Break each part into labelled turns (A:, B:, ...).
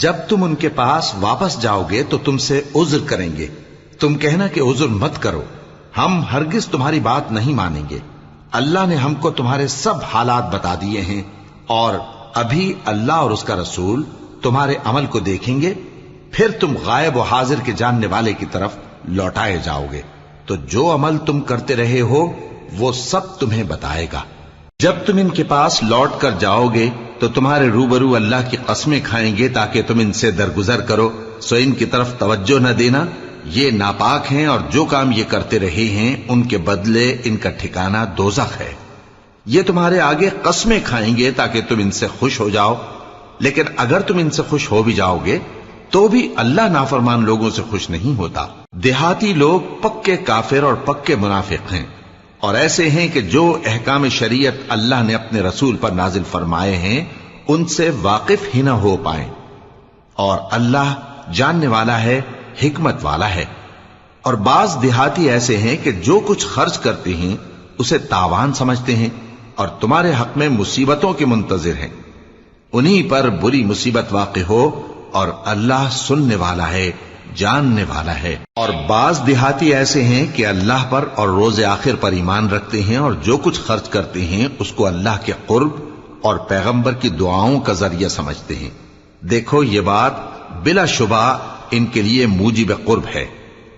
A: جب تم ان کے پاس واپس جاؤ گے تو تم سے عذر کریں گے، تم کہنا کہ عذر مت کرو، ہم ہرگز تمہاری بات نہیں مانیں گے۔ اللہ نے ہم کو تمہارے سب حالات بتا دیے ہیں، اور ابھی اللہ اور اس کا رسول تمہارے عمل کو دیکھیں گے، پھر تم غائب و حاضر کے جاننے والے کی طرف لوٹائے جاؤ گے، تو جو عمل تم کرتے رہے ہو وہ سب تمہیں بتائے گا۔ جب تم ان کے پاس لوٹ کر جاؤ گے تو تمہارے روبرو اللہ کی قسمیں کھائیں گے تاکہ تم ان سے درگزر کرو، سو ان کی طرف توجہ نہ دینا، یہ ناپاک ہیں، اور جو کام یہ کرتے رہے ہیں ان کے بدلے ان کا ٹھکانہ دوزخ ہے۔ یہ تمہارے آگے قسمیں کھائیں گے تاکہ تم ان سے خوش ہو جاؤ، لیکن اگر تم ان سے خوش ہو بھی جاؤ گے تو بھی اللہ نافرمان لوگوں سے خوش نہیں ہوتا۔ دیہاتی لوگ پکے کافر اور پکے منافق ہیں، اور ایسے ہیں کہ جو احکام شریعت اللہ نے اپنے رسول پر نازل فرمائے ہیں ان سے واقف ہی نہ ہو پائیں، اور اللہ جاننے والا ہے، حکمت والا ہے۔ اور بعض دیہاتی ایسے ہیں کہ جو کچھ خرچ کرتے ہیں اسے تاوان سمجھتے ہیں اور تمہارے حق میں مصیبتوں کے منتظر ہیں، انہی پر بری مصیبت واقع ہو، اور اللہ سننے والا ہے، جاننے والا ہے۔ اور بعض دیہاتی ایسے ہیں کہ اللہ پر اور روز آخر پر ایمان رکھتے ہیں، اور جو کچھ خرچ کرتے ہیں اس کو اللہ کے قرب اور پیغمبر کی دعاؤں کا ذریعہ سمجھتے ہیں۔ دیکھو یہ بات بلا شبہ ان کے لیے موجب قرب ہے،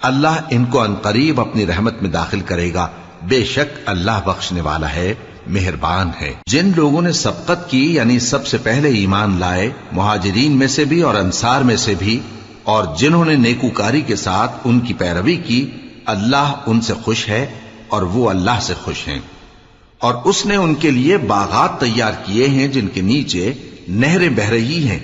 A: اللہ ان کو عنقریب اپنی رحمت میں داخل کرے گا، بے شک اللہ بخشنے والا ہے، مہربان ہے۔ جن لوگوں نے سبقت کی یعنی سب سے پہلے ایمان لائے، مہاجرین میں سے بھی اور انصار میں سے بھی، اور جنہوں نے نیکوکاری کے ساتھ ان کی پیروی کی، اللہ ان سے خوش ہے اور وہ اللہ سے خوش ہیں۔ اور اس نے ان کے لیے باغات تیار کیے ہیں جن کے نیچے نہریں بہ رہی ہیں،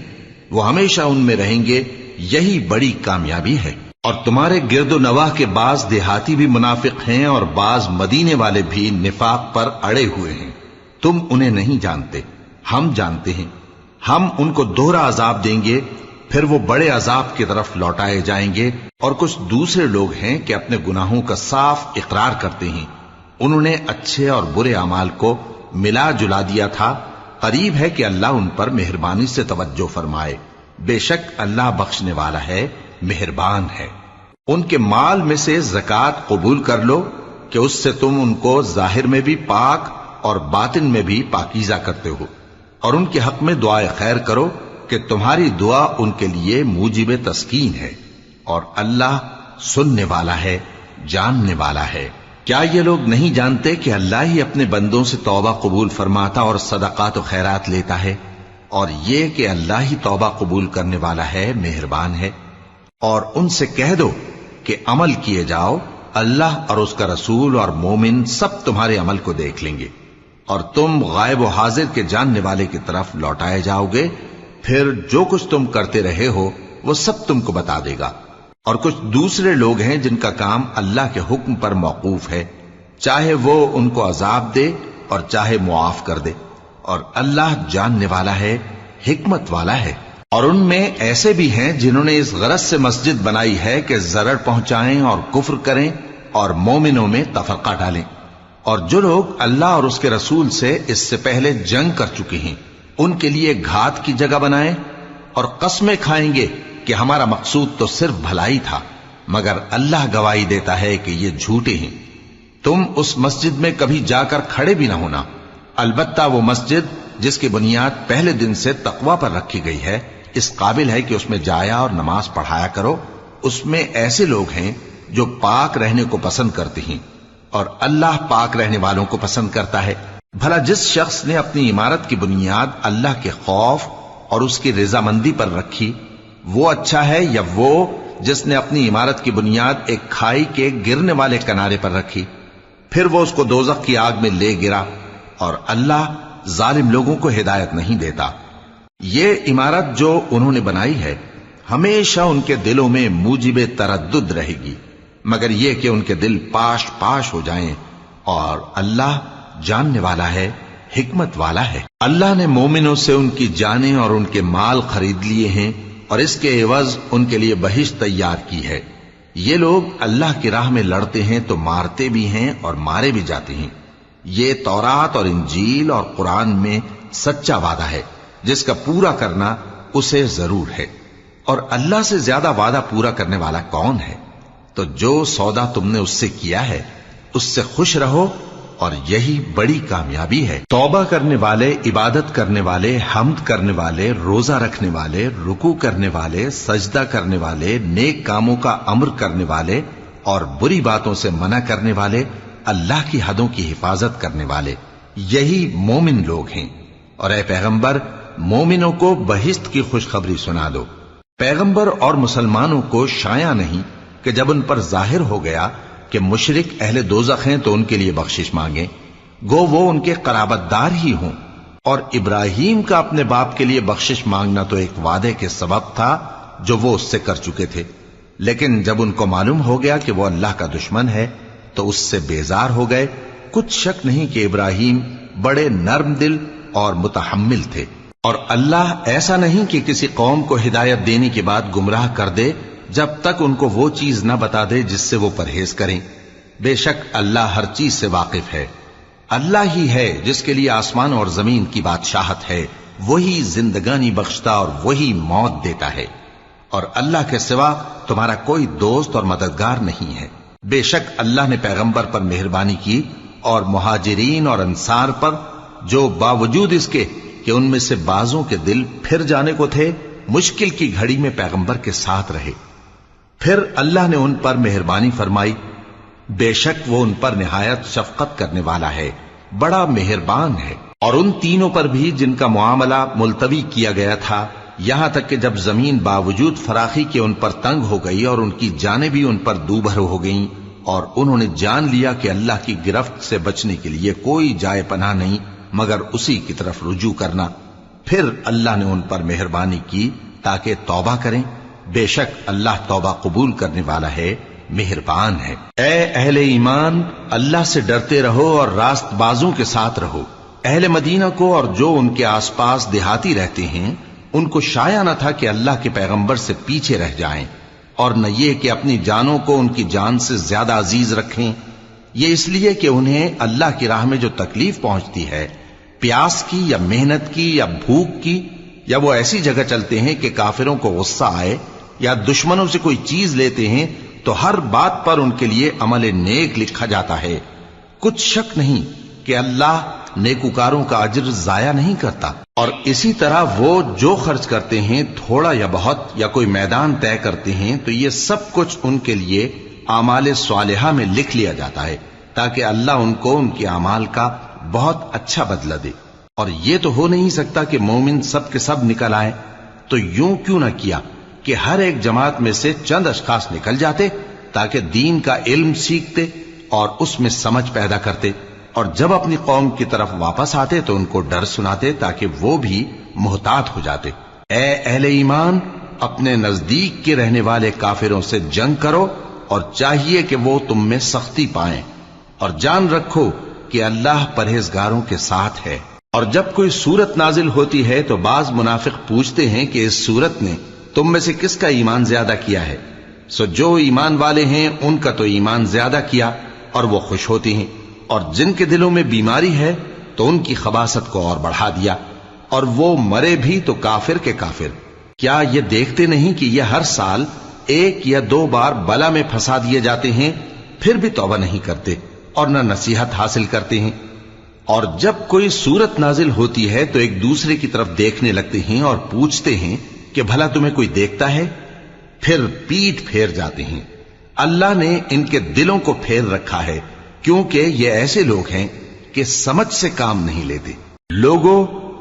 A: وہ ہمیشہ ان میں رہیں گے، یہی بڑی کامیابی ہے۔ اور تمہارے گرد و نواح کے بعض دیہاتی بھی منافق ہیں اور بعض مدینے والے بھی نفاق پر اڑے ہوئے ہیں، تم انہیں نہیں جانتے، ہم جانتے ہیں۔ ہم ان کو دوہرا عذاب دیں گے، پھر وہ بڑے عذاب کی طرف لوٹائے جائیں گے۔ اور کچھ دوسرے لوگ ہیں کہ اپنے گناہوں کا صاف اقرار کرتے ہیں، انہوں نے اچھے اور برے اعمال کو ملا جلا دیا تھا، قریب ہے کہ اللہ ان پر مہربانی سے توجہ فرمائے، بے شک اللہ بخشنے والا ہے، مہربان ہے۔ ان کے مال میں سے زکوٰۃ قبول کر لو کہ اس سے تم ان کو ظاہر میں بھی پاک اور باطن میں بھی پاکیزہ کرتے ہو، اور ان کے حق میں دعائے خیر کرو کہ تمہاری دعا ان کے لیے موجب تسکین ہے، اور اللہ سننے والا ہے، جاننے والا ہے۔ کیا یہ لوگ نہیں جانتے کہ اللہ ہی اپنے بندوں سے توبہ قبول فرماتا اور صدقات و خیرات لیتا ہے، اور یہ کہ اللہ ہی توبہ قبول کرنے والا ہے، مہربان ہے۔ اور ان سے کہہ دو کہ عمل کیے جاؤ، اللہ اور اس کا رسول اور مومن سب تمہارے عمل کو دیکھ لیں گے، اور تم غائب و حاضر کے جاننے والے کی طرف لوٹائے جاؤ گے، پھر جو کچھ تم کرتے رہے ہو وہ سب تم کو بتا دے گا۔ اور کچھ دوسرے لوگ ہیں جن کا کام اللہ کے حکم پر موقوف ہے، چاہے وہ ان کو عذاب دے اور چاہے معاف کر دے، اور اللہ جاننے والا ہے، حکمت والا ہے۔ اور ان میں ایسے بھی ہیں جنہوں نے اس غرض سے مسجد بنائی ہے کہ ضرر پہنچائیں اور کفر کریں اور مومنوں میں تفرقہ ڈالیں، اور جو لوگ اللہ اور اس کے رسول سے اس سے پہلے جنگ کر چکے ہیں ان کے لیے گھات کی جگہ بنائیں، اور قسمیں کھائیں گے کہ ہمارا مقصود تو صرف بھلائی تھا، مگر اللہ گواہی دیتا ہے کہ یہ جھوٹے ہیں۔ تم اس مسجد میں کبھی جا کر کھڑے بھی نہ ہونا، البتہ وہ مسجد جس کی بنیاد پہلے دن سے تقوی پر رکھی گئی ہے اس قابل ہے کہ اس میں جایا اور نماز پڑھایا کرو۔ اس میں ایسے لوگ ہیں جو پاک رہنے کو پسند کرتے ہیں، اور اللہ پاک رہنے والوں کو پسند کرتا ہے۔ بھلا جس شخص نے اپنی عمارت کی بنیاد اللہ کے خوف اور اس کی رضامندی پر رکھی وہ اچھا ہے، یا وہ جس نے اپنی عمارت کی بنیاد ایک کھائی کے گرنے والے کنارے پر رکھی، پھر وہ اس کو دوزخ کی آگ میں لے گرا، اور اللہ ظالم لوگوں کو ہدایت نہیں دیتا۔ یہ عمارت جو انہوں نے بنائی ہے ہمیشہ ان کے دلوں میں موجب تردد رہے گی، مگر یہ کہ ان کے دل پاش پاش ہو جائیں، اور اللہ جاننے والا ہے، حکمت والا ہے۔ اللہ نے مومنوں سے ان کی جانیں اور ان کے مال خرید لیے ہیں، اور اس کے عوض ان کے لیے بہشت تیار کی ہے۔ یہ لوگ اللہ کی راہ میں لڑتے ہیں تو مارتے بھی ہیں اور مارے بھی جاتے ہیں۔ یہ تورات اور انجیل اور قرآن میں سچا وعدہ ہے جس کا پورا کرنا اسے ضرور ہے۔ اور اللہ سے زیادہ وعدہ پورا کرنے والا کون ہے؟ تو جو سودا تم نے اس سے کیا ہے اس سے خوش رہو، اور یہی بڑی کامیابی ہے۔ توبہ کرنے والے، عبادت کرنے والے، حمد کرنے والے، روزہ رکھنے والے، رکوع کرنے والے، سجدہ کرنے والے، نیک کاموں کا امر کرنے والے اور بری باتوں سے منع کرنے والے، اللہ کی حدوں کی حفاظت کرنے والے، یہی مومن لوگ ہیں۔ اور اے پیغمبر، مومنوں کو بہشت کی خوشخبری سنا دو۔ پیغمبر اور مسلمانوں کو شایع نہیں کہ جب ان پر ظاہر ہو گیا کہ مشرک اہل دوزخ ہیں تو ان کے لیے بخشش مانگیں، گو وہ ان کے قرابت دار ہی ہوں۔ اور ابراہیم کا اپنے باپ کے لیے بخشش مانگنا تو ایک وعدے کے سبب تھا جو وہ اس سے کر چکے تھے، لیکن جب ان کو معلوم ہو گیا کہ وہ اللہ کا دشمن ہے تو اس سے بیزار ہو گئے۔ کچھ شک نہیں کہ ابراہیم بڑے نرم دل اور متحمل تھے، اور اللہ ایسا نہیں کہ کسی قوم کو ہدایت دینے کے بعد گمراہ کر دے جب تک ان کو وہ چیز نہ بتا دے جس سے وہ پرہیز کریں۔ بے شک اللہ ہر چیز سے واقف ہے۔ اللہ ہی ہے جس کے لیے آسمان اور زمین کی بادشاہت ہے، وہی زندگانی بخشتا اور وہی موت دیتا ہے، اور اللہ کے سوا تمہارا کوئی دوست اور مددگار نہیں ہے۔ بے شک اللہ نے پیغمبر پر مہربانی کی اور مہاجرین اور انصار پر، جو باوجود اس کے کہ ان میں سے بعضوں کے دل پھر جانے کو تھے، مشکل کی گھڑی میں پیغمبر کے ساتھ رہے۔ پھر اللہ نے ان پر مہربانی فرمائی، بے شک وہ ان پر نہایت شفقت کرنے والا ہے، بڑا مہربان ہے۔ اور ان تینوں پر بھی جن کا معاملہ ملتوی کیا گیا تھا، یہاں تک کہ جب زمین باوجود فراخی کے ان پر تنگ ہو گئی اور ان کی جانیں بھی ان پر دوبھر ہو گئیں، اور انہوں نے جان لیا کہ اللہ کی گرفت سے بچنے کے لیے کوئی جائے پناہ نہیں مگر اسی کی طرف رجوع کرنا، پھر اللہ نے ان پر مہربانی کی تاکہ توبہ کریں۔ بے شک اللہ توبہ قبول کرنے والا ہے، مہربان ہے۔ اے اہل ایمان، اللہ سے ڈرتے رہو اور راست بازوں کے ساتھ رہو۔ اہل مدینہ کو اور جو ان کے آس پاس دیہاتی رہتے ہیں ان کو شایع نہ تھا کہ اللہ کے پیغمبر سے پیچھے رہ جائیں، اور نہ یہ کہ اپنی جانوں کو ان کی جان سے زیادہ عزیز رکھیں، یہ اس لیے کہ انہیں اللہ کی راہ میں جو تکلیف پہنچتی ہے، پیاس کی یا محنت کی یا بھوک کی، یا وہ ایسی جگہ چلتے ہیں کہ کافروں کو غصہ آئے یا دشمنوں سے کوئی چیز لیتے ہیں، تو ہر بات پر ان کے لیے عمل نیک لکھا جاتا ہے۔ کچھ شک نہیں کہ اللہ نیکوکاروں کا اجر ضائع نہیں کرتا۔ اور اسی طرح وہ جو خرچ کرتے ہیں، تھوڑا یا بہت، یا کوئی میدان طے کرتے ہیں، تو یہ سب کچھ ان کے لیے اعمال صالحہ میں لکھ لیا جاتا ہے، تاکہ اللہ ان کو ان کے اعمال کا بہت اچھا بدلہ دے۔ اور یہ تو ہو نہیں سکتا کہ مومن سب کے سب نکل آئیں، تو یوں کیوں نہ کیا کہ ہر ایک جماعت میں سے چند اشخاص نکل جاتے تاکہ دین کا علم سیکھتے اور اس میں سمجھ پیدا کرتے، اور جب اپنی قوم کی طرف واپس آتے تو ان کو ڈر سناتے تاکہ وہ بھی محتاط ہو جاتے۔ اے اہل ایمان، اپنے نزدیک کے رہنے والے کافروں سے جنگ کرو، اور چاہیے کہ وہ تم میں سختی پائیں، اور جان رکھو کہ اللہ پرہیزگاروں کے ساتھ ہے۔ اور جب کوئی سورت نازل ہوتی ہے تو بعض منافق پوچھتے ہیں کہ اس سورت نے تم میں سے کس کا ایمان زیادہ کیا ہے؟ سو جو ایمان والے ہیں ان کا تو ایمان زیادہ کیا، اور وہ خوش ہوتی ہیں، اور جن کے دلوں میں بیماری ہے تو ان کی خباثت کو اور بڑھا دیا، اور وہ مرے بھی تو کافر کے کافر۔ کیا یہ دیکھتے نہیں کہ یہ ہر سال 1 یا 2 بار بلا میں پھنسا دیے جاتے ہیں، پھر بھی توبہ نہیں کرتے اور نہ نصیحت حاصل کرتے ہیں؟ اور جب کوئی سورت نازل ہوتی ہے تو ایک دوسرے کی طرف دیکھنے لگتے ہیں اور پوچھتے ہیں کہ بھلا تمہیں کوئی دیکھتا ہے؟ پھر پیٹ پھیر جاتے ہیں۔ اللہ نے ان کے دلوں کو پھیر رکھا ہے، کیونکہ یہ ایسے لوگ ہیں کہ سمجھ سے کام نہیں لیتے۔ لوگوں،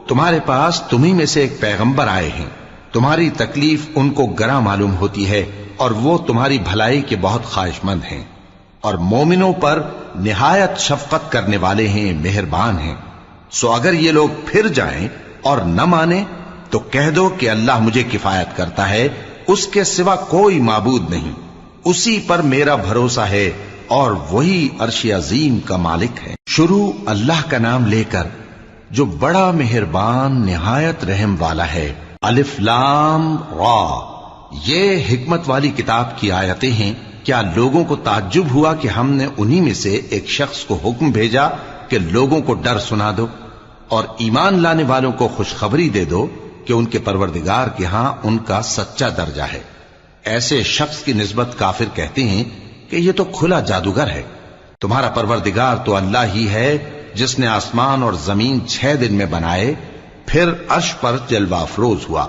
A: تمہارے پاس تمہیں میں سے ایک پیغمبر آئے ہیں، تمہاری تکلیف ان کو گراں معلوم ہوتی ہے، اور وہ تمہاری بھلائی کے بہت خواہش مند ہیں، اور مومنوں پر نہایت شفقت کرنے والے ہیں، مہربان ہیں۔ سو اگر یہ لوگ پھر جائیں اور نہ مانیں تو کہہ دو کہ اللہ مجھے کفایت کرتا ہے، اس کے سوا کوئی معبود نہیں، اسی پر میرا بھروسہ ہے، اور وہی عرش عظیم کا مالک ہے۔ شروع اللہ کا نام لے کر جو بڑا مہربان نہایت رحم والا ہے۔ الف لام را، یہ حکمت والی کتاب کی آیتیں ہیں۔ کیا لوگوں کو تعجب ہوا کہ ہم نے انہی میں سے ایک شخص کو حکم بھیجا کہ لوگوں کو ڈر سنا دو اور ایمان لانے والوں کو خوشخبری دے دو کہ ان کے پروردگار کے ہاں ان کا سچا درجہ ہے۔ ایسے شخص کی نسبت کافر کہتے ہیں کہ یہ تو کھلا جادوگر ہے۔ تمہارا پروردگار تو اللہ ہی ہے جس نے آسمان اور زمین 6 دن میں بنائے، پھر عرش پر جلوہ افروز ہوا۔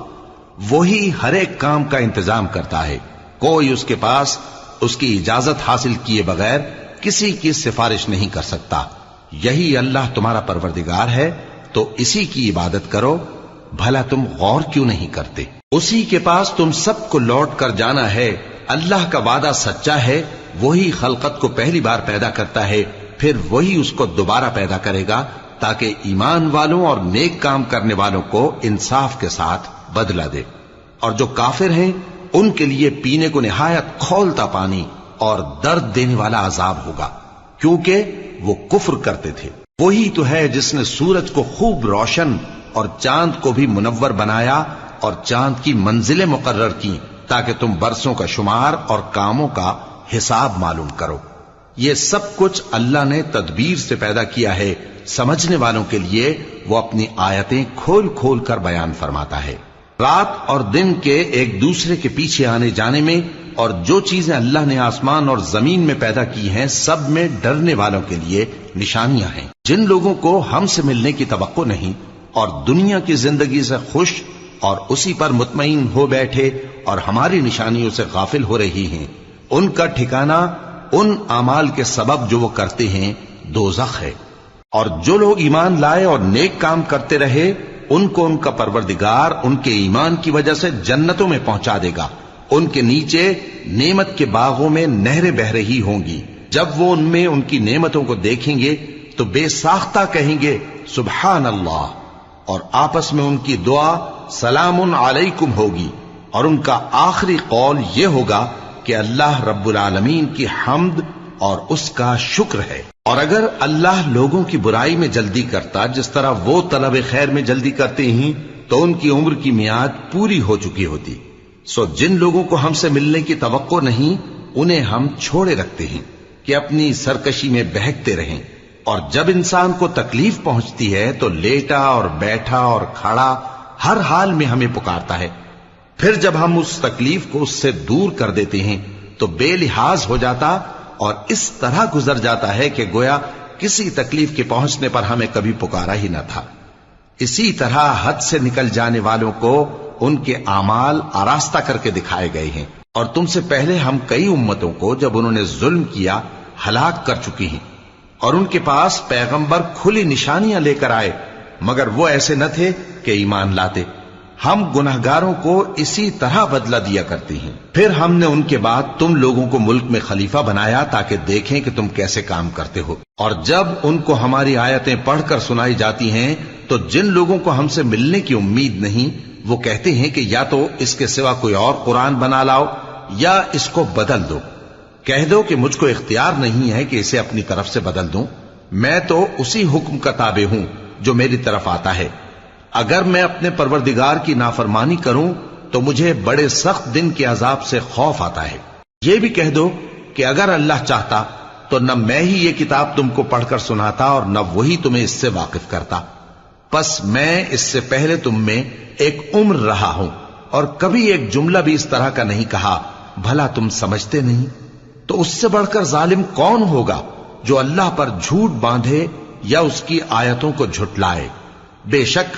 A: وہی ہر ایک کام کا انتظام کرتا ہے، کوئی اس کے پاس اس کی اجازت حاصل کیے بغیر کسی کی سفارش نہیں کر سکتا۔ یہی اللہ تمہارا پروردگار ہے تو اسی کی عبادت کرو، بھلا تم غور کیوں نہیں کرتے؟ اسی کے پاس تم سب کو لوٹ کر جانا ہے۔ اللہ کا وعدہ سچا ہے، وہی خلقت کو پہلی بار پیدا کرتا ہے، پھر وہی اس کو دوبارہ پیدا کرے گا تاکہ ایمان والوں اور نیک کام کرنے والوں کو انصاف کے ساتھ بدلہ دے۔ اور جو کافر ہیں ان کے لیے پینے کو نہایت کھولتا پانی اور درد دینے والا عذاب ہوگا، کیونکہ وہ کفر کرتے تھے۔ وہی تو ہے جس نے سورج کو خوب روشن اور چاند کو بھی منور بنایا اور چاند کی منزلیں مقرر کی تاکہ تم برسوں کا شمار اور کاموں کا حساب معلوم کرو۔ یہ سب کچھ اللہ نے تدبیر سے پیدا کیا ہے، سمجھنے والوں کے لیے وہ اپنی آیتیں کھول کھول کر بیان فرماتا ہے۔ رات اور دن کے ایک دوسرے کے پیچھے آنے جانے میں اور جو چیزیں اللہ نے آسمان اور زمین میں پیدا کی ہیں سب میں ڈرنے والوں کے لیے نشانیاں ہیں۔ جن لوگوں کو ہم سے ملنے کی توقع نہیں اور دنیا کی زندگی سے خوش اور اسی پر مطمئن ہو بیٹھے اور ہماری نشانیوں سے غافل ہو رہی ہیں، ان کا ٹھکانہ ان اعمال کے سبب جو وہ کرتے ہیں دوزخ ہے۔ اور جو لوگ ایمان لائے اور نیک کام کرتے رہے ان کو ان کا پروردگار ان کے ایمان کی وجہ سے جنتوں میں پہنچا دے گا، ان کے نیچے نعمت کے باغوں میں نہریں بہ رہی ہوں گی۔ جب وہ ان میں ان کی نعمتوں کو دیکھیں گے تو بے ساختہ کہیں گے سبحان اللہ، اور آپس میں ان کی دعا سلام علیکم ہوگی، اور ان کا آخری قول یہ ہوگا کہ اللہ رب العالمین کی حمد اور اس کا شکر ہے۔ اور اگر اللہ لوگوں کی برائی میں جلدی کرتا جس طرح وہ طلب خیر میں جلدی کرتے ہیں تو ان کی عمر کی میعاد پوری ہو چکی ہوتی۔ سو جن لوگوں کو ہم سے ملنے کی توقع نہیں انہیں ہم چھوڑے رکھتے ہیں کہ اپنی سرکشی میں بہکتے رہیں، اور جب انسان کو تکلیف پہنچتی ہے تو لیٹا اور بیٹھا اور کھڑا ہر حال میں ہمیں پکارتا ہے۔ پھر جب ہم اس تکلیف کو اس سے دور کر دیتے ہیں تو بے لحاظ ہو جاتا اور اس طرح گزر جاتا ہے کہ گویا کسی تکلیف کے پہنچنے پر ہمیں کبھی پکارا ہی نہ تھا۔ اسی طرح حد سے نکل جانے والوں کو ان کے اعمال آراستہ کر کے دکھائے گئے ہیں، اور تم سے پہلے ہم کئی امتوں کو جب انہوں نے ظلم کیا ہلاک کر چکی ہیں، اور ان کے پاس پیغمبر کھلی نشانیاں لے کر آئے مگر وہ ایسے نہ تھے کہ ایمان لاتے۔ ہم گناہگاروں کو اسی طرح بدلہ دیا کرتے ہیں۔ پھر ہم نے ان کے بعد تم لوگوں کو ملک میں خلیفہ بنایا تاکہ دیکھیں کہ تم کیسے کام کرتے ہو۔ اور جب ان کو ہماری آیتیں پڑھ کر سنائی جاتی ہیں تو جن لوگوں کو ہم سے ملنے کی امید نہیں وہ کہتے ہیں کہ یا تو اس کے سوا کوئی اور قرآن بنا لاؤ یا اس کو بدل دو۔ کہہ دو کہ مجھ کو اختیار نہیں ہے کہ اسے اپنی طرف سے بدل دوں، میں تو اسی حکم کا تابع ہوں جو میری طرف آتا ہے۔ اگر میں اپنے پروردگار کی نافرمانی کروں تو مجھے بڑے سخت دن کے عذاب سے خوف آتا ہے۔ یہ بھی کہہ دو کہ اگر اللہ چاہتا تو نہ میں ہی یہ کتاب تم کو پڑھ کر سناتا اور نہ وہی تمہیں اس سے واقف کرتا، پس میں اس سے پہلے تم میں ایک عمر رہا ہوں اور کبھی ایک جملہ بھی اس طرح کا نہیں کہا، بھلا تم سمجھتے نہیں؟ تو اس سے بڑھ کر ظالم کون ہوگا جو اللہ پر جھوٹ باندھے یا اس کی آیتوں کو جھٹلائے؟ بے شک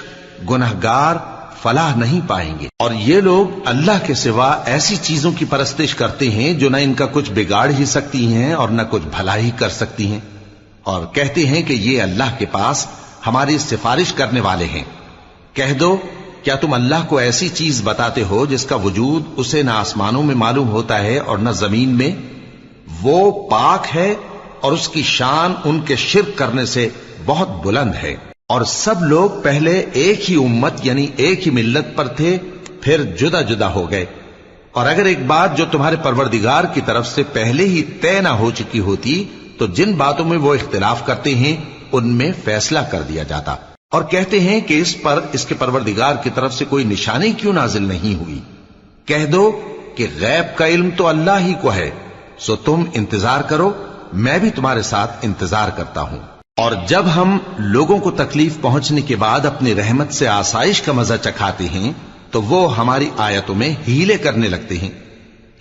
A: گنہگار فلاح نہیں پائیں گے۔ اور یہ لوگ اللہ کے سوا ایسی چیزوں کی پرستش کرتے ہیں جو نہ ان کا کچھ بگاڑ ہی سکتی ہیں اور نہ کچھ بھلائی کر سکتی ہیں، اور کہتے ہیں کہ یہ اللہ کے پاس ہماری سفارش کرنے والے ہیں۔ کہہ دو کیا تم اللہ کو ایسی چیز بتاتے ہو جس کا وجود اسے نہ آسمانوں میں معلوم ہوتا ہے اور نہ زمین میں؟ وہ پاک ہے اور اس کی شان ان کے شرک کرنے سے بہت بلند ہے۔ اور سب لوگ پہلے ایک ہی امت یعنی ایک ہی ملت پر تھے، پھر جدا جدا ہو گئے۔ اور اگر ایک بات جو تمہارے پروردگار کی طرف سے پہلے ہی طے نہ ہو چکی ہوتی تو جن باتوں میں وہ اختلاف کرتے ہیں ان میں فیصلہ کر دیا جاتا۔ اور کہتے ہیں کہ اس پر اس کے پروردگار کی طرف سے کوئی نشانی کیوں نازل نہیں ہوئی؟ کہہ دو کہ غیب کا علم تو اللہ ہی کو ہے، سو تم انتظار کرو، میں بھی تمہارے ساتھ انتظار کرتا ہوں۔ اور جب ہم لوگوں کو تکلیف پہنچنے کے بعد اپنی رحمت سے آسائش کا مزہ چکھاتے ہیں تو وہ ہماری آیتوں میں ہیلے کرنے لگتے ہیں۔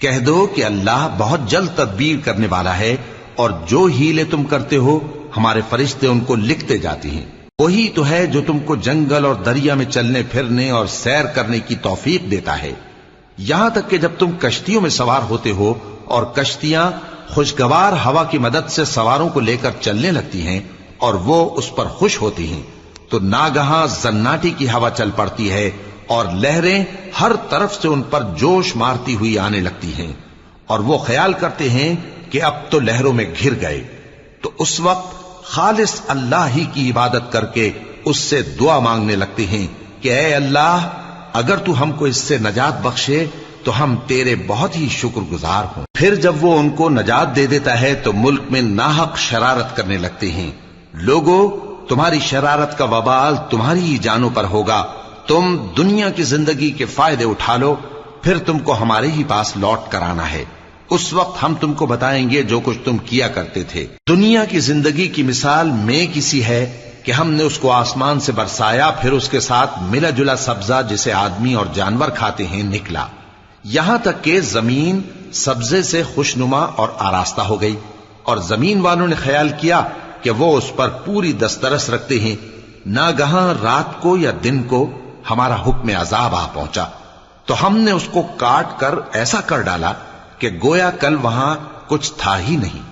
A: کہہ دو کہ اللہ بہت جلد تدبیر کرنے والا ہے، اور جو ہیلے تم کرتے ہو ہمارے فرشتے ان کو لکھتے جاتے ہیں۔ وہی تو ہے جو تم کو جنگل اور دریا میں چلنے پھرنے اور سیر کرنے کی توفیق دیتا ہے، یہاں تک کہ جب تم کشتیوں میں سوار ہوتے ہو اور کشتیاں خوشگوار ہوا کی مدد سے سواروں کو لے کر چلنے لگتی ہیں اور وہ اس پر خوش ہوتی ہیں، تو ناگہاں زناٹی کی ہوا چل پڑتی ہے اور لہریں ہر طرف سے ان پر جوش مارتی ہوئی آنے لگتی ہیں، اور وہ خیال کرتے ہیں کہ اب تو لہروں میں گھر گئے، تو اس وقت خالص اللہ ہی کی عبادت کر کے اس سے دعا مانگنے لگتے ہیں کہ اے اللہ، اگر تو ہم کو اس سے نجات بخشے تو ہم تیرے بہت ہی شکر گزار ہوں۔ پھر جب وہ ان کو نجات دے دیتا ہے تو ملک میں ناحق شرارت کرنے لگتے ہیں۔ لوگو، تمہاری شرارت کا وبال تمہاری ہی جانوں پر ہوگا، تم دنیا کی زندگی کے فائدے اٹھا لو، پھر تم کو ہمارے ہی پاس لوٹ کر آنا ہے، اس وقت ہم تم کو بتائیں گے جو کچھ تم کیا کرتے تھے۔ دنیا کی زندگی کی مثال میں کسی ہے کہ ہم نے اس کو آسمان سے برسایا، پھر اس کے ساتھ ملا جلا سبزہ جسے آدمی اور جانور کھاتے ہیں نکلا، یہاں تک کہ زمین سبزے سے خوشنما اور آراستہ ہو گئی، اور زمین والوں نے خیال کیا کہ وہ اس پر پوری دسترس رکھتے ہیں۔ ناگہاں رات کو یا دن کو ہمارا حکم عذاب آ پہنچا تو ہم نے اس کو کاٹ کر ایسا کر ڈالا کہ گویا کل وہاں کچھ تھا ہی نہیں۔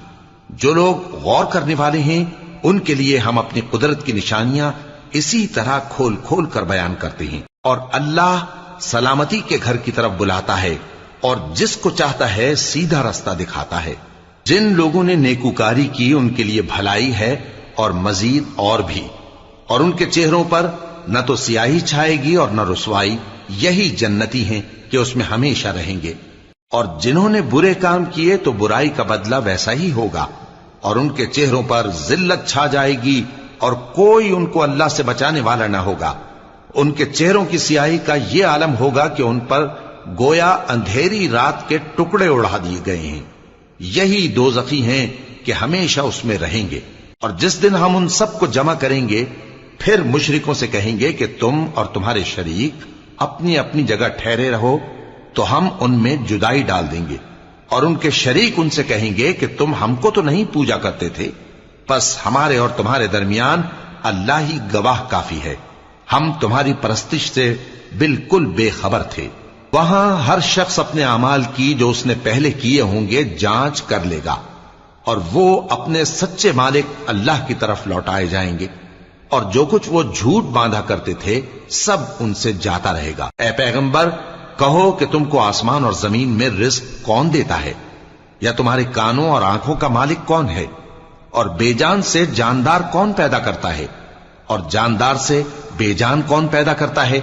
A: جو لوگ غور کرنے والے ہیں ان کے لیے ہم اپنی قدرت کی نشانیاں اسی طرح کھول کھول کر بیان کرتے ہیں، اور اللہ سلامتی کے گھر کی طرف بلاتا ہے اور جس کو چاہتا ہے سیدھا رستہ دکھاتا ہے۔ جن لوگوں نے نیکوکاری کی ان کے لیے بھلائی ہے اور مزید اور بھی، اور ان کے چہروں پر نہ تو سیاہی چھائے گی اور نہ رسوائی، یہی جنتی ہیں کہ اس میں ہمیشہ رہیں گے۔ اور جنہوں نے برے کام کیے تو برائی کا بدلہ ویسا ہی ہوگا، اور ان کے چہروں پر ذلت چھا جائے گی اور کوئی ان کو اللہ سے بچانے والا نہ ہوگا۔ ان کے چہروں کی سیاہی کا یہ عالم ہوگا کہ ان پر گویا اندھیری رات کے ٹکڑے اڑا دیے گئے ہیں، یہی دوزخی ہیں کہ ہمیشہ اس میں رہیں گے۔ اور جس دن ہم ان سب کو جمع کریں گے پھر مشرکوں سے کہیں گے کہ تم اور تمہارے شریک اپنی اپنی جگہ ٹھہرے رہو، تو ہم ان میں جدائی ڈال دیں گے، اور ان کے شریک ان سے کہیں گے کہ تم ہم کو تو نہیں پوجا کرتے تھے، بس ہمارے اور تمہارے درمیان اللہ ہی گواہ کافی ہے، ہم تمہاری پرستش سے بالکل بے خبر تھے۔ وہاں ہر شخص اپنے اعمال کی جو اس نے پہلے کیے ہوں گے جانچ کر لے گا، اور وہ اپنے سچے مالک اللہ کی طرف لوٹائے جائیں گے، اور جو کچھ وہ جھوٹ باندھا کرتے تھے سب ان سے جاتا رہے گا۔ اے پیغمبر، کہو کہ تم کو آسمان اور زمین میں رزق کون دیتا ہے، یا تمہارے کانوں اور آنکھوں کا مالک کون ہے، اور بے جان سے جاندار کون پیدا کرتا ہے، اور جاندار سے بے جان کون پیدا کرتا ہے،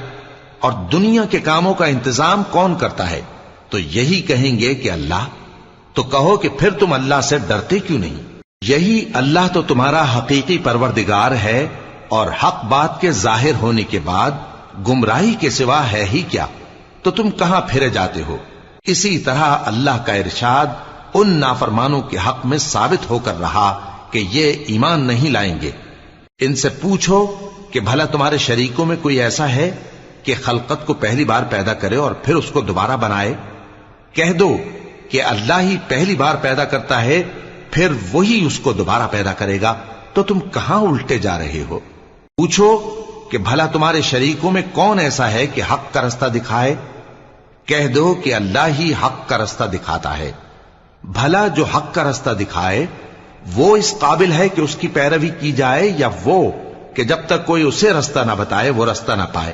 A: اور دنیا کے کاموں کا انتظام کون کرتا ہے؟ تو یہی کہیں گے کہ اللہ۔ تو کہو کہ پھر تم اللہ سے ڈرتے کیوں نہیں؟ یہی اللہ تو تمہارا حقیقی پروردگار ہے، اور حق بات کے ظاہر ہونے کے بعد گمراہی کے سوا ہے ہی کیا؟ تو تم کہاں پھرے جاتے ہو؟ اسی طرح اللہ کا ارشاد ان نافرمانوں کے حق میں ثابت ہو کر رہا کہ یہ ایمان نہیں لائیں گے۔ ان سے پوچھو کہ بھلا تمہارے شریکوں میں کوئی ایسا ہے کہ خلقت کو پہلی بار پیدا کرے اور پھر اس کو دوبارہ بنائے؟ کہہ دو کہ اللہ ہی پہلی بار پیدا کرتا ہے، پھر وہی اس کو دوبارہ پیدا کرے گا، تو تم کہاں الٹے جا رہے ہو؟ پوچھو کہ بھلا تمہارے شریکوں میں کون ایسا ہے کہ حق کا رستہ دکھائے؟ کہہ دو کہ اللہ ہی حق کا رستہ دکھاتا ہے۔ بھلا جو حق کا رستہ دکھائے وہ اس قابل ہے کہ اس کی پیروی کی جائے، یا وہ کہ جب تک کوئی اسے رستہ نہ بتائے وہ رستہ نہ پائے؟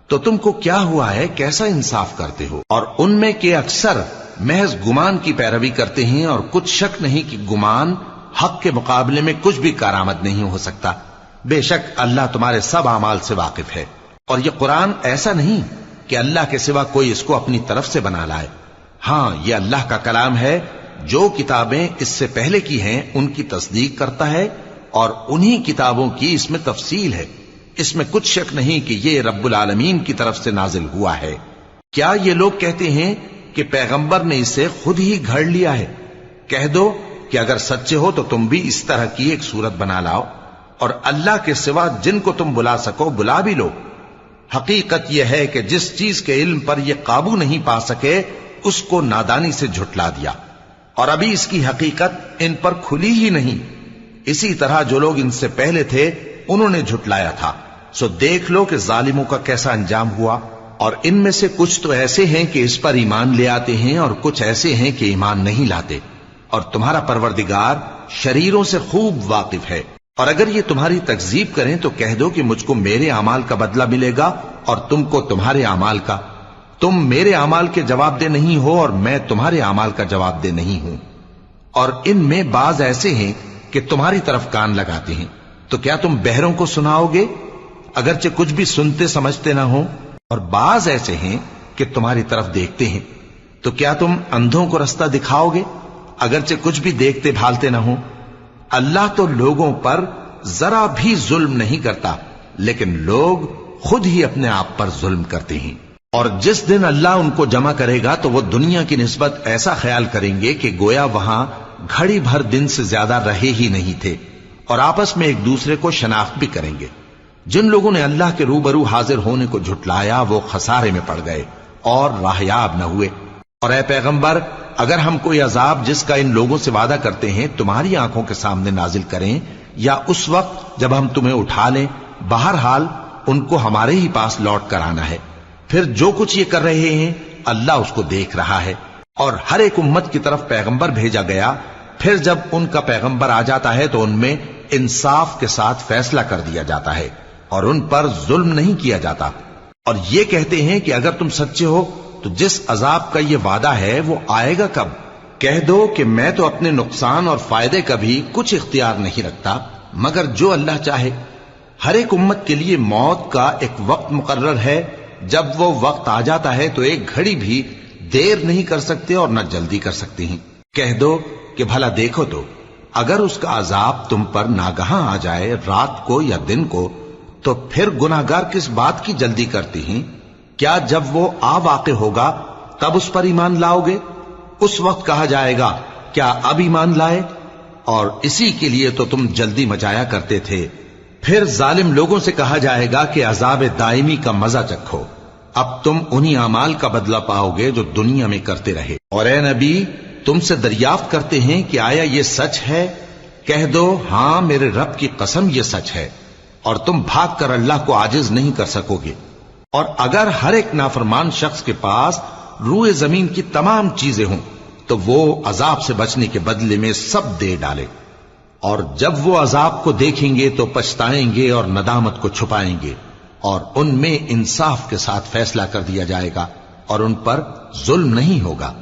A: تو تم کو کیا ہوا ہے، کیسا انصاف کرتے ہو؟ اور ان میں کے اکثر محض گمان کی پیروی کرتے ہیں، اور کچھ شک نہیں کہ گمان حق کے مقابلے میں کچھ بھی کارآمد نہیں ہو سکتا۔ بے شک اللہ تمہارے سب اعمال سے واقف ہے، اور یہ قرآن ایسا نہیں کہ اللہ کے سوا کوئی اس کو اپنی طرف سے بنا لائے۔ ہاں، یہ اللہ کا کلام ہے، جو کتابیں اس سے پہلے کی ہیں ان کی تصدیق کرتا ہے، اور انہی کتابوں کی اس میں تفصیل ہے۔ اس میں کچھ شک نہیں کہ یہ رب العالمین کی طرف سے نازل ہوا ہے۔ کیا یہ لوگ کہتے ہیں کہ پیغمبر نے اسے خود ہی گھڑ لیا ہے؟ کہہ دو کہ اگر سچے ہو تو تم بھی اس طرح کی ایک صورت بنا لاؤ اور اللہ کے سوا جن کو تم بلا سکو بلا بھی لو۔ حقیقت یہ ہے کہ جس چیز کے علم پر یہ قابو نہیں پا سکے اس کو نادانی سے جھٹلا دیا، اور ابھی اس کی حقیقت ان پر کھلی ہی نہیں۔ اسی طرح جو لوگ ان سے پہلے تھے انہوں نے جھٹلایا تھا، سو دیکھ لو کہ ظالموں کا کیسا انجام ہوا۔ اور ان میں سے کچھ تو ایسے ہیں کہ اس پر ایمان لے آتے ہیں، اور کچھ ایسے ہیں کہ ایمان نہیں لاتے، اور تمہارا پروردگار شریروں سے خوب واقف ہے۔ اور اگر یہ تمہاری تکذیب کریں تو کہہ دو کہ مجھ کو میرے اعمال کا بدلہ ملے گا اور تم کو تمہارے اعمال کا۔ تم میرے اعمال کے جواب دہ نہیں ہو اور میں تمہارے اعمال کا جواب دہ نہیں ہوں۔ اور ان میں بعض ایسے ہیں کہ تمہاری طرف کان لگاتے ہیں، تو کیا تم بہروں کو سناؤ گے اگرچہ کچھ بھی سنتے سمجھتے نہ ہو؟ اور بعض ایسے ہیں کہ تمہاری طرف دیکھتے ہیں، تو کیا تم اندھوں کو رستہ دکھاؤ گے اگرچہ کچھ بھی دیکھتے بھالتے نہ ہو؟ اللہ تو لوگوں پر ذرا بھی ظلم نہیں کرتا، لیکن لوگ خود ہی اپنے آپ پر ظلم کرتے ہیں۔ اور جس دن اللہ ان کو جمع کرے گا تو وہ دنیا کی نسبت ایسا خیال کریں گے کہ گویا وہاں گھڑی بھر دن سے زیادہ رہے ہی نہیں تھے، اور آپس میں ایک دوسرے کو شناخت بھی کریں گے۔ جن لوگوں نے اللہ کے روبرو حاضر ہونے کو جھٹلایا وہ خسارے میں پڑ گئے اور راہیاب نہ ہوئے۔ اور اے پیغمبر، اگر ہم کوئی عذاب جس کا ان لوگوں سے وعدہ کرتے ہیں تمہاری آنکھوں کے سامنے نازل کریں، یا اس وقت جب ہم تمہیں اٹھا لیں، بہرحال ان کو ہمارے ہی پاس لوٹ کر آنا ہے۔ پھر جو کچھ یہ کر رہے ہیں اللہ اس کو دیکھ رہا ہے۔ اور ہر ایک امت کی طرف پیغمبر بھیجا گیا، پھر جب ان کا پیغمبر آ جاتا ہے تو ان میں انصاف کے ساتھ فیصلہ کر دیا جاتا ہے اور ان پر ظلم نہیں کیا جاتا۔ اور یہ کہتے ہیں کہ اگر تم سچے ہو تو جس عذاب کا یہ وعدہ ہے وہ آئے گا کب؟ کہہ دو کہ میں تو اپنے نقصان اور فائدے کا بھی کچھ اختیار نہیں رکھتا مگر جو اللہ چاہے۔ ہر ایک امت کے لیے موت کا ایک وقت مقرر ہے، جب وہ وقت آ جاتا ہے تو ایک گھڑی بھی دیر نہیں کر سکتے اور نہ جلدی کر سکتے ہیں۔ کہہ دو کہ بھلا دیکھو تو اگر اس کا عذاب تم پر ناگہاں آ جائے رات کو یا دن کو، تو پھر گناہگار کس بات کی جلدی کرتی ہیں؟ کیا جب وہ آ واقع ہوگا تب اس پر ایمان لاؤ گے؟ اس وقت کہا جائے گا کیا اب ایمان لائے؟ اور اسی کے لیے تو تم جلدی مچایا کرتے تھے۔ پھر ظالم لوگوں سے کہا جائے گا کہ عذاب دائمی کا مزہ چکھو، اب تم انہی اعمال کا بدلہ پاؤ گے جو دنیا میں کرتے رہے۔ اور اے نبی، تم سے دریافت کرتے ہیں کہ آیا یہ سچ ہے؟ کہہ دو ہاں میرے رب کی قسم یہ سچ ہے، اور تم بھاگ کر اللہ کو عاجز نہیں کر سکو گے۔ اور اگر ہر ایک نافرمان شخص کے پاس روئے زمین کی تمام چیزیں ہوں تو وہ عذاب سے بچنے کے بدلے میں سب دے ڈالے، اور جب وہ عذاب کو دیکھیں گے تو پچھتائیں گے اور ندامت کو چھپائیں گے، اور ان میں انصاف کے ساتھ فیصلہ کر دیا جائے گا اور ان پر ظلم نہیں ہوگا۔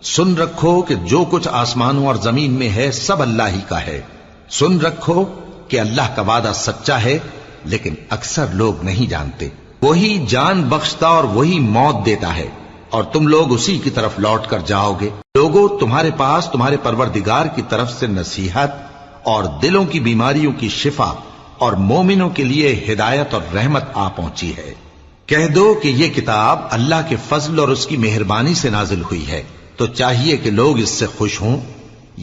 A: سن رکھو کہ جو کچھ آسمانوں اور زمین میں ہے سب اللہ ہی کا ہے۔ سن رکھو کہ اللہ کا وعدہ سچا ہے، لیکن اکثر لوگ نہیں جانتے۔ وہی جان بخشتا اور وہی موت دیتا ہے، اور تم لوگ اسی کی طرف لوٹ کر جاؤ گے۔ لوگوں، تمہارے پاس تمہارے پروردگار کی طرف سے نصیحت اور دلوں کی بیماریوں کی شفا اور مومنوں کے لیے ہدایت اور رحمت آ پہنچی ہے۔ کہہ دو کہ یہ کتاب اللہ کے فضل اور اس کی مہربانی سے نازل ہوئی ہے، تو چاہیے کہ لوگ اس سے خوش ہوں۔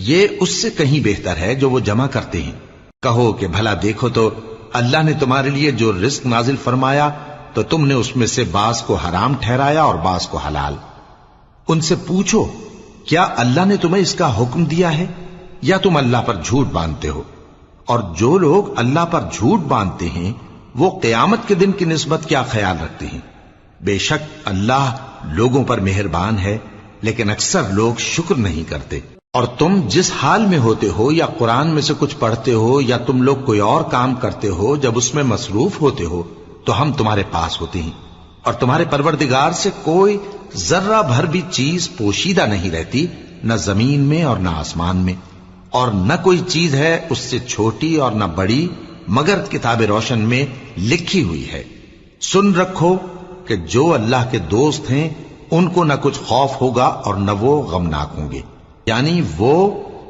A: یہ اس سے کہیں بہتر ہے جو وہ جمع کرتے ہیں۔ کہو کہ بھلا دیکھو تو اللہ نے تمہارے لیے جو رزق نازل فرمایا تو تم نے اس میں سے بعض کو حرام ٹھہرایا اور بعض کو حلال۔ ان سے پوچھو کیا اللہ نے تمہیں اس کا حکم دیا ہے یا تم اللہ پر جھوٹ باندھتے ہو؟ اور جو لوگ اللہ پر جھوٹ باندھتے ہیں وہ قیامت کے دن کی نسبت کیا خیال رکھتے ہیں؟ بے شک اللہ لوگوں پر مہربان ہے، لیکن اکثر لوگ شکر نہیں کرتے۔ اور تم جس حال میں ہوتے ہو یا قرآن میں سے کچھ پڑھتے ہو یا تم لوگ کوئی اور کام کرتے ہو، جب اس میں مصروف ہوتے ہو تو ہم تمہارے پاس ہوتے ہیں، اور تمہارے پروردگار سے کوئی ذرہ بھر بھی چیز پوشیدہ نہیں رہتی، نہ زمین میں اور نہ آسمان میں، اور نہ کوئی چیز ہے اس سے چھوٹی اور نہ بڑی مگر کتاب روشن میں لکھی ہوئی ہے۔ سن رکھو کہ جو اللہ کے دوست ہیں ان کو نہ کچھ خوف ہوگا اور نہ وہ غمناک ہوں گے، یعنی وہ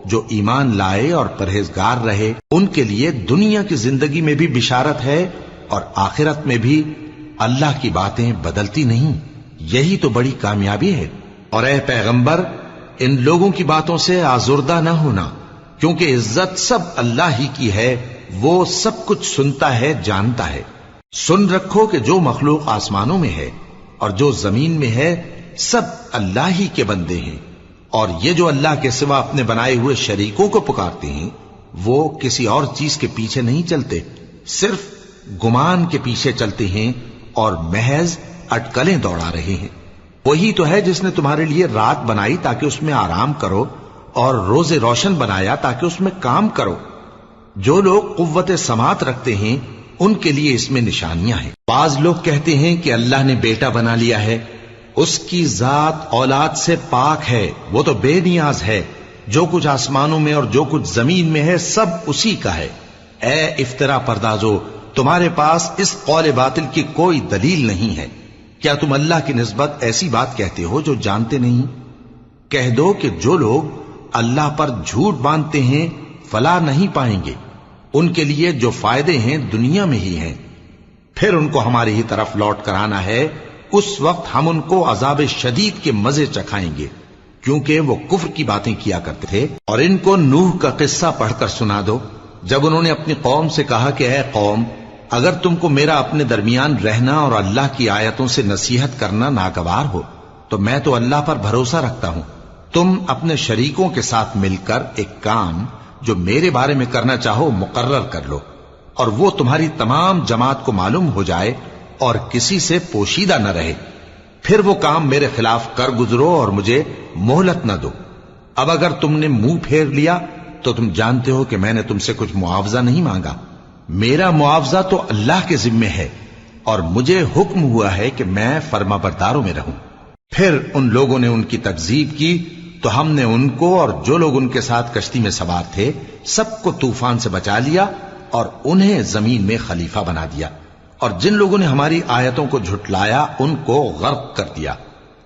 A: جو ایمان لائے اور پرہیزگار رہے ان کے لیے دنیا کی زندگی میں بھی بشارت ہے اور آخرت میں بھی۔ اللہ کی باتیں بدلتی نہیں، یہی تو بڑی کامیابی ہے۔ اور اے پیغمبر، ان لوگوں کی باتوں سے آزردہ نہ ہونا، کیونکہ عزت سب اللہ ہی کی ہے، وہ سب کچھ سنتا ہے، جانتا ہے۔ سن رکھو کہ جو مخلوق آسمانوں میں ہے اور جو زمین میں ہے سب اللہ ہی کے بندے ہیں، اور یہ جو اللہ کے سوا اپنے بنائے ہوئے شریکوں کو پکارتے ہیں وہ کسی اور چیز کے پیچھے نہیں چلتے، صرف گمان کے پیچھے چلتے ہیں اور محض اٹکلیں دوڑا رہے ہیں۔ وہی تو ہے جس نے تمہارے لیے رات بنائی تاکہ اس میں آرام کرو، اور روز روشن بنایا تاکہ اس میں کام کرو۔ جو لوگ قوت سماعت رکھتے ہیں ان کے لیے اس میں نشانیاں ہیں۔ بعض لوگ کہتے ہیں کہ اللہ نے بیٹا بنا لیا ہے، اس کی ذات اولاد سے پاک ہے، وہ تو بے نیاز ہے، جو کچھ آسمانوں میں اور جو کچھ زمین میں ہے سب اسی کا ہے۔ اے افترا پردازو، تمہارے پاس اس قول باطل کی کوئی دلیل نہیں ہے۔ کیا تم اللہ کی نسبت ایسی بات کہتے ہو جو جانتے نہیں؟ کہہ دو کہ جو لوگ اللہ پر جھوٹ باندھتے ہیں فلاح نہیں پائیں گے، ان کے لیے جو فائدے ہیں دنیا میں ہی ہیں، پھر ان کو ہماری ہی طرف لوٹ کر آنا ہے، اس وقت ہم ان کو عذاب شدید کے مزے چکھائیں گے، کیونکہ وہ کفر کی باتیں کیا کرتے تھے۔ اور ان کو نوح کا قصہ پڑھ کر سنا دو، جب انہوں نے اپنی قوم سے کہا کہ اے قوم، اگر تم کو میرا اپنے درمیان رہنا اور اللہ کی آیتوں سے نصیحت کرنا ناگوار ہو تو میں تو اللہ پر بھروسہ رکھتا ہوں، تم اپنے شریکوں کے ساتھ مل کر ایک کام جو میرے بارے میں کرنا چاہو مقرر کر لو، اور وہ تمہاری تمام جماعت کو معلوم ہو جائے اور کسی سے پوشیدہ نہ رہے، پھر وہ کام میرے خلاف کر گزرو اور مجھے مہلت نہ دو۔ اب اگر تم نے منہ پھیر لیا تو تم جانتے ہو کہ میں نے تم سے کچھ معاوضہ نہیں مانگا، میرا معاوضہ تو اللہ کے ذمے ہے، اور مجھے حکم ہوا ہے کہ میں فرما برداروں میں رہوں۔ پھر ان لوگوں نے ان کی تکذیب کی تو ہم نے ان کو اور جو لوگ ان کے ساتھ کشتی میں سوار تھے سب کو طوفان سے بچا لیا اور انہیں زمین میں خلیفہ بنا دیا، اور جن لوگوں نے ہماری آیتوں کو جھٹلایا ان کو غرق کر دیا۔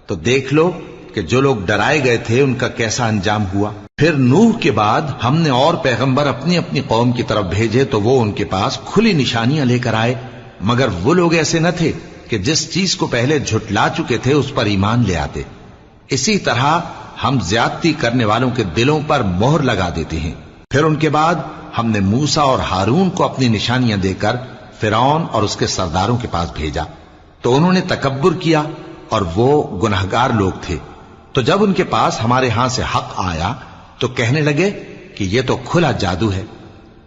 A: تو دیکھ لو کہ جو لوگ ڈرائے گئے تھے ان کا کیسا انجام ہوا۔ پھر نوح کے بعد ہم نے اور پیغمبر اپنی اپنی قوم کی طرف بھیجے تو وہ ان کے پاس کھلی نشانیاں لے کر آئے، مگر وہ لوگ ایسے نہ تھے کہ جس چیز کو پہلے جھٹلا چکے تھے اس پر ایمان لے آتے۔ اسی طرح ہم زیادتی کرنے والوں کے دلوں پر مہر لگا دیتے ہیں۔ پھر ان کے بعد ہم نے موسیٰ اور ہارون کو اپنی نشانیاں دے کر فرعون اور اس کے سرداروں کے پاس بھیجا، تو انہوں نے تکبر کیا اور وہ گناہگار لوگ تھے۔ تو جب ان کے پاس ہمارے ہاں سے حق آیا تو کہنے لگے کہ یہ تو کھلا جادو ہے۔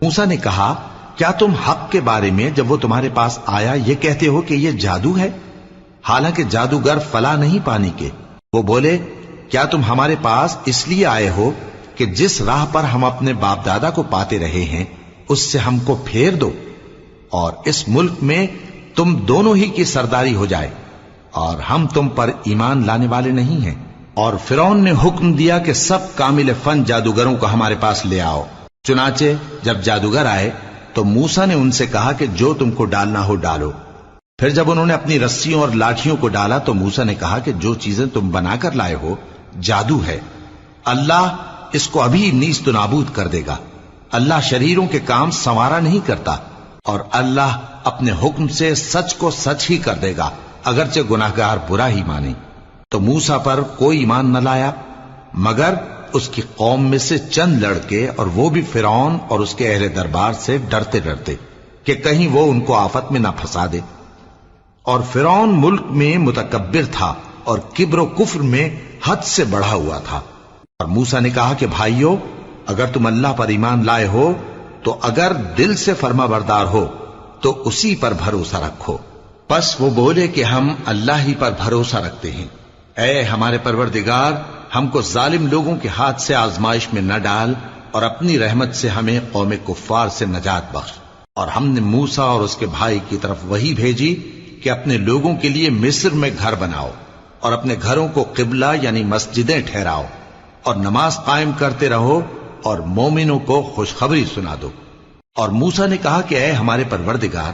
A: موسیٰ نے کہا، کیا تم حق کے بارے میں جب وہ تمہارے پاس آیا یہ کہتے ہو کہ یہ جادو ہے، حالانکہ جادوگر فلاح نہیں پانے کے؟ وہ بولے، کیا تم ہمارے پاس اس لیے آئے ہو کہ جس راہ پر ہم اپنے باپ دادا کو پاتے رہے ہیں اس سے ہم کو پھیر دو، اور اس ملک میں تم دونوں ہی کی سرداری ہو جائے، اور ہم تم پر ایمان لانے والے نہیں ہیں؟ اور فرعون نے حکم دیا کہ سب کامل فن جادوگروں کو ہمارے پاس لے آؤ۔ چنانچہ جب جادوگر آئے تو موسیٰ نے ان سے کہا کہ جو تم کو ڈالنا ہو ڈالو۔ پھر جب انہوں نے اپنی رسیوں اور لاٹھیوں کو ڈالا تو موسیٰ نے کہا کہ جو چیزیں تم بنا کر لائے ہو جادو ہے، اللہ اس کو ابھی نیست و نابود کر دے گا۔ اللہ شریروں کے کام سنوارا نہیں کرتا، اور اللہ اپنے حکم سے سچ کو سچ ہی کر دے گا، اگرچہ گناہگار برا ہی مانے۔ تو موسیٰ پر کوئی ایمان نہ لایا مگر اس کی قوم میں سے چند لڑکے، اور وہ بھی فرعون اور اس کے اہل دربار سے ڈرتے ڈرتے کہ کہیں وہ ان کو آفت میں نہ پھنسا دے۔ اور فرعون ملک میں متکبر تھا اور کبر و کفر میں حد سے بڑھا ہوا تھا۔ اور موسیٰ نے کہا کہ بھائیو، اگر تم اللہ پر ایمان لائے ہو تو اگر دل سے فرما بردار ہو تو اسی پر بھروسہ رکھو۔ پس وہ بولے کہ ہم اللہ ہی پر بھروسہ رکھتے ہیں۔ اے ہمارے پروردگار، ہم کو ظالم لوگوں کے ہاتھ سے آزمائش میں نہ ڈال، اور اپنی رحمت سے ہمیں قوم کفار سے نجات بخش۔ اور ہم نے موسیٰ اور اس کے بھائی کی طرف وحی بھیجی کہ اپنے لوگوں کے لیے مصر میں گھر بناؤ، اور اپنے گھروں کو قبلہ یعنی مسجدیں ٹھہراؤ، اور نماز قائم کرتے رہو، اور مومنوں کو خوشخبری سنا دو۔ اور موسیٰ نے کہا کہ اے ہمارے پروردگار،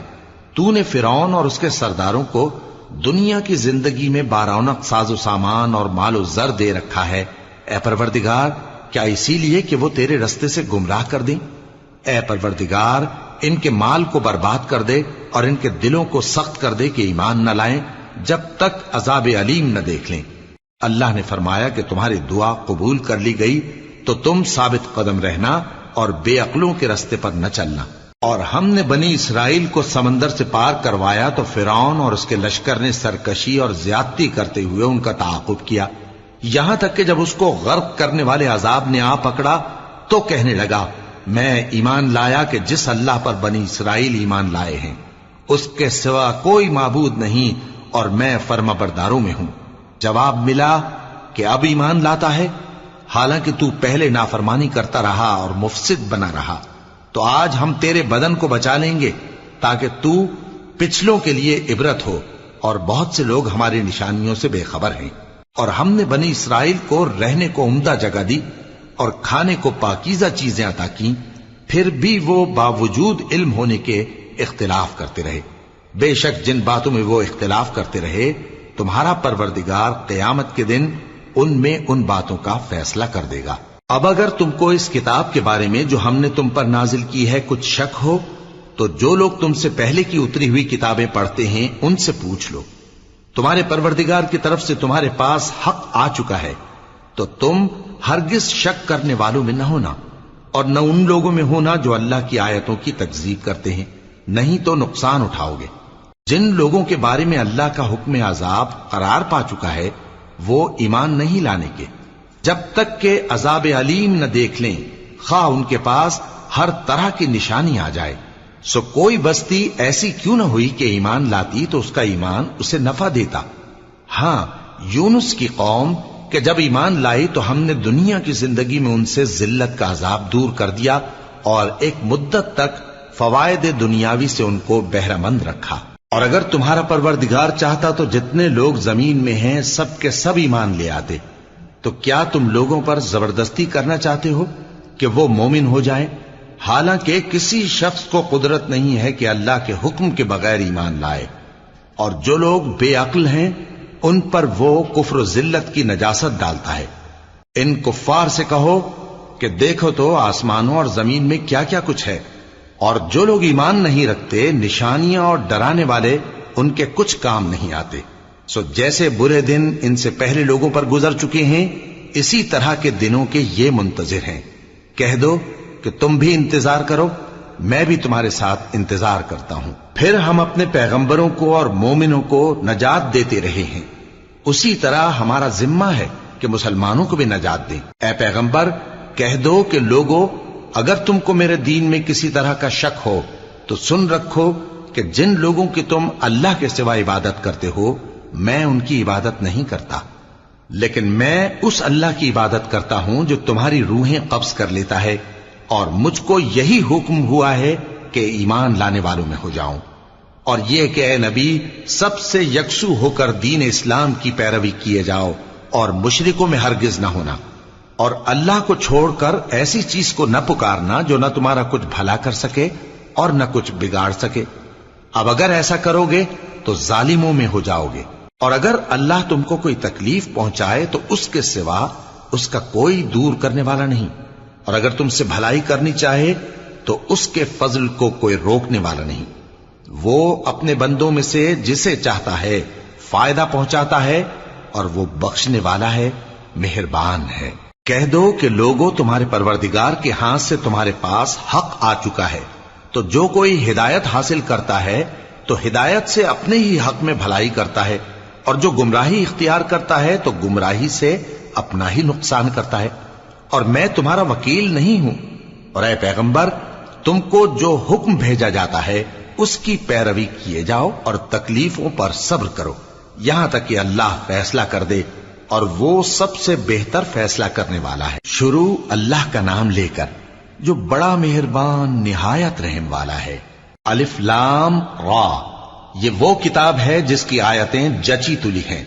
A: تو نے فرعون اور اس کے سرداروں کو دنیا کی زندگی میں بارونق ساز و سامان اور مال و زر دے رکھا ہے، اے پروردگار کیا اسی لیے کہ وہ تیرے رستے سے گمراہ کر دیں؟ اے پروردگار ان کے مال کو برباد کر دے اور ان کے دلوں کو سخت کر دے کہ ایمان نہ لائیں جب تک عذاب علیم نہ دیکھ لیں۔ اللہ نے فرمایا کہ تمہاری دعا قبول کر لی گئی تو تم ثابت قدم رہنا اور بے عقلوں کے رستے پر نہ چلنا۔ اور ہم نے بنی اسرائیل کو سمندر سے پار کروایا تو فرعون اور اس کے لشکر نے سرکشی اور زیادتی کرتے ہوئے ان کا تعاقب کیا، یہاں تک کہ جب اس کو غرق کرنے والے عذاب نے آ پکڑا تو کہنے لگا میں ایمان لایا کہ جس اللہ پر بنی اسرائیل ایمان لائے ہیں اس کے سوا کوئی معبود نہیں اور میں فرما برداروں میں ہوں۔ جواب ملا کہ اب ایمان لاتا ہے، حالانکہ تو پہلے نافرمانی کرتا رہا اور مفسد بنا رہا، تو آج ہم تیرے بدن کو بچا لیں گے تاکہ تو پچھلوں کے لیے عبرت ہو، اور بہت سے لوگ ہماری نشانیوں سے بے خبر ہیں۔ اور ہم نے بنی اسرائیل کو رہنے کو عمدہ جگہ دی اور کھانے کو پاکیزہ چیزیں عطا کیں، پھر بھی وہ باوجود علم ہونے کے اختلاف کرتے رہے۔ بے شک جن باتوں میں وہ اختلاف کرتے رہے تمہارا پروردگار قیامت کے دن ان میں ان باتوں کا فیصلہ کر دے گا۔ اب اگر تم کو اس کتاب کے بارے میں جو ہم نے تم پر نازل کی ہے کچھ شک ہو تو جو لوگ تم سے پہلے کی اتری ہوئی کتابیں پڑھتے ہیں ان سے پوچھ لو، تمہارے پروردگار کی طرف سے تمہارے پاس حق آ چکا ہے تو تم ہرگز شک کرنے والوں میں نہ ہونا، اور نہ ان لوگوں میں ہونا جو اللہ کی آیتوں کی تکذیب کرتے ہیں، نہیں تو نقصان اٹھاؤ گے۔ جن لوگوں کے بارے میں اللہ کا حکم عذاب قرار پا چکا ہے وہ ایمان نہیں لانے کے جب تک کہ عذاب علیم نہ دیکھ لیں، خواہ ان کے پاس ہر طرح کی نشانی آ جائے۔ سو کوئی بستی ایسی کیوں نہ ہوئی کہ ایمان لاتی تو اس کا ایمان اسے نفع دیتا۔ ہاں، یونس کی قوم کہ جب ایمان لائی تو ہم نے دنیا کی زندگی میں ان سے ذلت کا عذاب دور کر دیا اور ایک مدت تک فوائد دنیاوی سے ان کو بہرہ مند رکھا۔ اور اگر تمہارا پروردگار چاہتا تو جتنے لوگ زمین میں ہیں سب کے سب ایمان لے آتے، تو کیا تم لوگوں پر زبردستی کرنا چاہتے ہو کہ وہ مومن ہو جائیں؟ حالانکہ کسی شخص کو قدرت نہیں ہے کہ اللہ کے حکم کے بغیر ایمان لائے، اور جو لوگ بے عقل ہیں ان پر وہ کفر و ذلت کی نجاست ڈالتا ہے۔ ان کفار سے کہو کہ دیکھو تو آسمانوں اور زمین میں کیا کیا کچھ ہے، اور جو لوگ ایمان نہیں رکھتے نشانیاں اور ڈرانے والے ان کے کچھ کام نہیں آتے۔ سو جیسے برے دن ان سے پہلے لوگوں پر گزر چکے ہیں اسی طرح کے دنوں کے یہ منتظر ہیں۔ کہہ دو کہ تم بھی انتظار کرو، میں بھی تمہارے ساتھ انتظار کرتا ہوں۔ پھر ہم اپنے پیغمبروں کو اور مومنوں کو نجات دیتے رہے ہیں، اسی طرح ہمارا ذمہ ہے کہ مسلمانوں کو بھی نجات دیں۔ اے پیغمبر کہہ دو کہ لوگو اگر تم کو میرے دین میں کسی طرح کا شک ہو تو سن رکھو کہ جن لوگوں کی تم اللہ کے سوا عبادت کرتے ہو میں ان کی عبادت نہیں کرتا، لیکن میں اس اللہ کی عبادت کرتا ہوں جو تمہاری روحیں قبض کر لیتا ہے، اور مجھ کو یہی حکم ہوا ہے کہ ایمان لانے والوں میں ہو جاؤں، اور یہ کہ اے نبی سب سے یکسو ہو کر دین اسلام کی پیروی کیے جاؤ اور مشرکوں میں ہرگز نہ ہونا، اور اللہ کو چھوڑ کر ایسی چیز کو نہ پکارنا جو نہ تمہارا کچھ بھلا کر سکے اور نہ کچھ بگاڑ سکے۔ اب اگر ایسا کرو گے تو ظالموں میں ہو جاؤ گے، اور اگر اللہ تم کو کوئی تکلیف پہنچائے تو اس کے سوا اس کا کوئی دور کرنے والا نہیں، اور اگر تم سے بھلائی کرنی چاہے تو اس کے فضل کو کوئی روکنے والا نہیں۔ وہ اپنے بندوں میں سے جسے چاہتا ہے فائدہ پہنچاتا ہے، اور وہ بخشنے والا ہے، مہربان ہے۔ کہہ دو کہ لوگوں تمہارے پروردگار کے ہاتھ سے تمہارے پاس حق آ چکا ہے، تو جو کوئی ہدایت حاصل کرتا ہے تو ہدایت سے اپنے ہی حق میں بھلائی کرتا ہے، اور جو گمراہی اختیار کرتا ہے تو گمراہی سے اپنا ہی نقصان کرتا ہے، اور میں تمہارا وکیل نہیں ہوں۔ اور اے پیغمبر تم کو جو حکم بھیجا جاتا ہے اس کی پیروی کیے جاؤ اور تکلیفوں پر صبر کرو یہاں تک کہ اللہ فیصلہ کر دے، اور وہ سب سے بہتر فیصلہ کرنے والا ہے۔ شروع اللہ کا نام لے کر جو بڑا مہربان نہایت رحم والا ہے۔ الف لام را، یہ وہ کتاب ہے جس کی آیتیں جچی تلی ہیں۔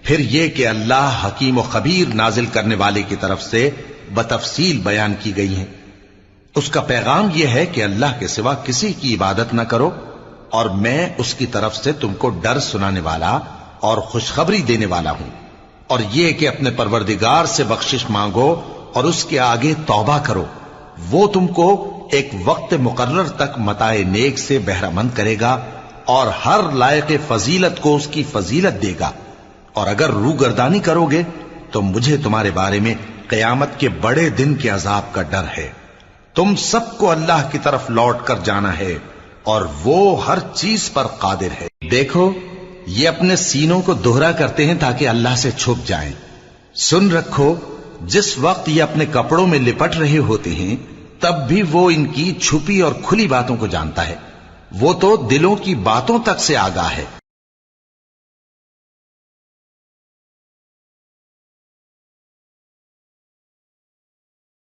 A: پھر یہ کہ اللہ حکیم و خبیر نازل کرنے والے کی طرف سے بتفصیل بیان کی گئی ہیں۔ اس کا پیغام یہ ہے کہ اللہ کے سوا کسی کی عبادت نہ کرو، اور میں اس کی طرف سے تم کو ڈر سنانے والا اور خوشخبری دینے والا ہوں، اور یہ کہ اپنے پروردگار سے بخشش مانگو اور اس کے آگے توبہ کرو، وہ تم کو ایک وقت مقرر تک متاع نیک سے بہرہ مند کرے گا، اور ہر لائق فضیلت کو اس کی فضیلت دے گا۔ اور اگر روگردانی کرو گے تو مجھے تمہارے بارے میں قیامت کے بڑے دن کے عذاب کا ڈر ہے۔ تم سب کو اللہ کی طرف لوٹ کر جانا ہے اور وہ ہر چیز پر قادر ہے۔ دیکھو یہ اپنے سینوں کو دوہرا کرتے ہیں تاکہ اللہ سے چھپ جائیں۔ سن رکھو جس وقت یہ اپنے کپڑوں میں لپٹ رہے ہوتے ہیں تب بھی وہ ان کی چھپی اور کھلی باتوں کو جانتا ہے، وہ تو دلوں کی باتوں تک سے آگاہ ہے۔